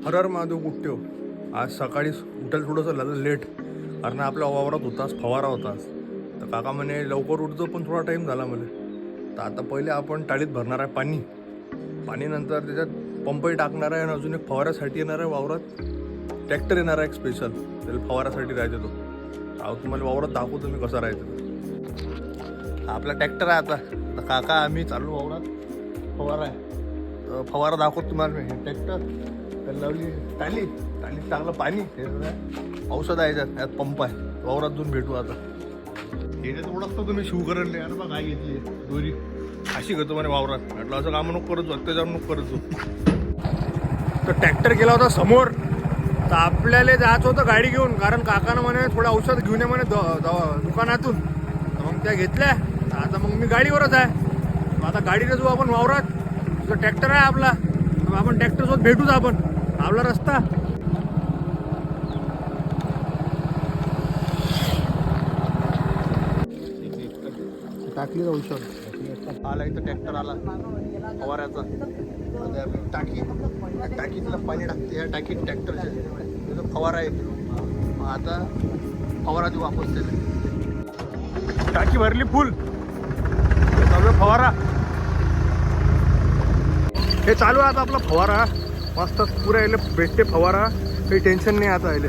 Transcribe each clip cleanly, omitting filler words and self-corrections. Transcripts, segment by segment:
हर हर महादेव कुठ्यो. आज सकाळी उठायला थोडंसं झालं लेट, कारण आपल्या वावरात होतास फवारा होतास. तर काका म्हणे लवकर उठतो, पण थोडा टाईम झाला मला. तर आता पहिले आपण टाळीत भरणार आहे पाणी नंतर त्याच्यात पंपही टाकणार आहे आणि अजून एक फवाऱ्यासाठी येणार आहे वावरात. ट्रॅक्टर येणार आहे एक स्पेशल, त्याला फवाऱ्यासाठी राहायचं तो. अहो तुम्हाला वावरात दाखवतो मी कसं राहायचं. आपला ट्रॅक्टर आहे आता काका आम्ही चालू वावरात फवारा आहे. तर फवारा दाखवतो तुम्हाला मी. ट्रॅक्टर त्याला लावली टाली टाकलं पाणी, औषध आहे यात पंप आहे. वावरात जाऊन भेटू आता. याच्यात ओळखतो तुम्ही शिवकरणले, अरे बा काय घेतली दोरी अशी घेतो म्हणे वावरात. म्हटलं असं काम नको करत, अत्याचार नको करत तर ट्रॅक्टर गेला होता समोर. तर आपल्याला जायचं होतं गाडी घेऊन, कारण काकानं म्हणे थोडं औषध घेऊन ये म्हणे दुकानातून. तर मग त्या घेतल्या. आता मग मी गाडीवरच आहे. आता गाडीने जाऊ आपण वावरात. जो ट्रॅक्टर आहे आपला, आपण ट्रॅक्टरसोबत भेटूच. आपण आपला रस्ता टाकली औषध आला. इथं ट्रॅक्टर आला फवाऱ्याचा. टाकीतलं पाणी टाकते या टाकीत ट्रॅक्टरच्या. तिथं फवारा आहे. आता फवारा देऊ वापस त्याला. टाकी भरली फुल, फवारा हे चालू आहे आता आपला फवारा. मस्त पुरा यायला भेटते फवारा, काही टेन्शन नाही आता यायला.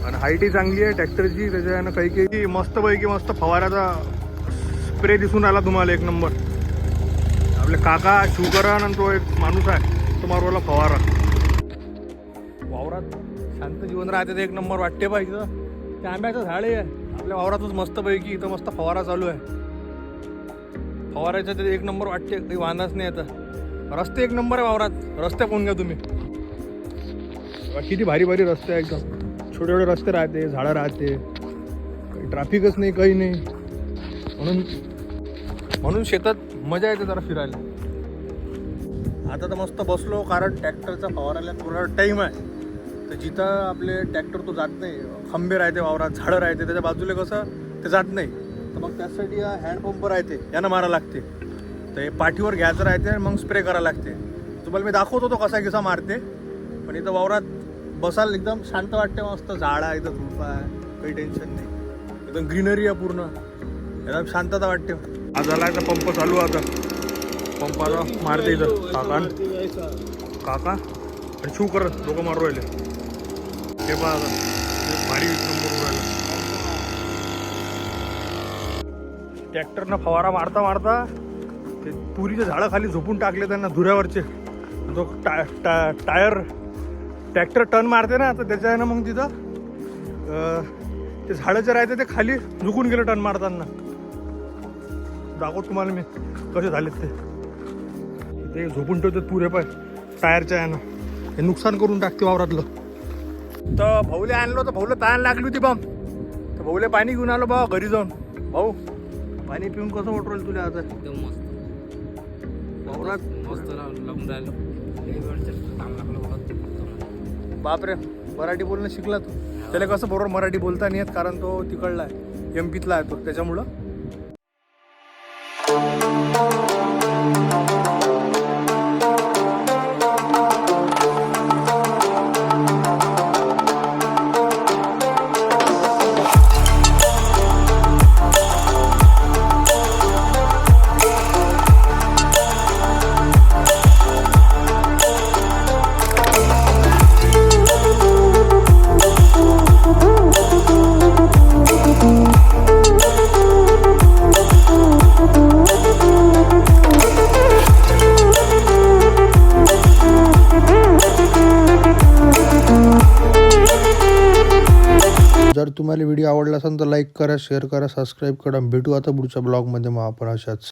आणि हाईटही चांगली आहे ट्रॅक्टरची, त्याच्यानं काही मस्तपैकी मस्त फवाऱ्याचा स्प्रे दिसून आला तुम्हाला एक नंबर. आपले काका शिवकरण आणि तो एक माणूस आहे तो मारवाला फवारा. वावरात शांत जीवन राहते ते एक नंबर वाटते पाहिजे. ते आंब्याचं झाड आहे आपल्या वावरातच मस्तपैकी. इथं मस्त फवारा चालू आहे. फवारायचं ते एक नंबर वाटते, काही वांधाच नाही आता. रस्ते एक नंबर आहे वावरात. रस्ते कोण घ्या तुम्ही, किती भारी भारी रस्ते आहे. एकदम छोटे छोटे रस्ते राहते, झाडं राहते, काही ट्रॅफिकच नाही, काही नाही. म्हणून शेतात मजा येते जरा फिरायला. आता तर मस्त बसलो, कारण ट्रॅक्टरचा फवारायला थोडा टाईम आहे. तर जिथं आपले ट्रॅक्टर तो जात नाही, खंबे राहते वावरात, झाडं राहते, त्याच्या बाजूला कसं ते जात नाही. तर मग त्यासाठी हँडपंप राहते, यानं मारा लागते. तर हे पाठीवर घ्यायचं राहते, मग स्प्रे करायला लागते. तुम्हाला मी दाखवतो तो कसा मारते. पण इथं वावरात बसायला एकदम शांत वाटते. मस्त झाड आहे, इथं झुडपं आहे, काही टेन्शन नाही. एकदम ग्रीनरी आहे पूर्ण, एकदम शांतता वाटते. आज आला तर पंप चालू आहे. आता पंपाला मारते इथं काका आणि शिवकर लोक मारू राहिले. हे पहा आता भारी नंबर राहिला. ट्रॅक्टरनं फवारा मारता मारता ते तुरीचे झाडं खाली झोपून टाकले त्यांना धुऱ्यावरचे. तो टायर ट्रॅक्टर टर्न मारते ना, तर त्याच्यानं मग तिथं ते झाडं राहते ते खाली झुकून गेलं टर्न मारताना. दाखवतो तुम्हाला मी कसे झालेत ते झोपून ठेवतात पुरे पाय टायरच्या यानं. हे नुकसान करून टाकते वावरातलं. तर भाऊले आणलं तर भाऊला ताण लागली होती बम. तर भाऊले पाणी घेऊन आलो बा घरी जाऊन. भाऊ पाणी पिऊन कसं वाटलं तुला आता? एकदम मस्त वावरात मस्त लागून राहिलो. बापरे, मराठी बोलणं शिकला तू. त्याला कसं बरोबर मराठी बोलता नाही येत, कारण तो तिकडला आहे, एमपीतला आहे तो, त्याच्यामुळं. जर तुम्हाला व्हिडिओ आवडला असेल तर लाईक करा, शेअर करा, सबस्क्राईब करा. भेटू आता पुढच्या ब्लॉगमध्ये मग आपण अशाच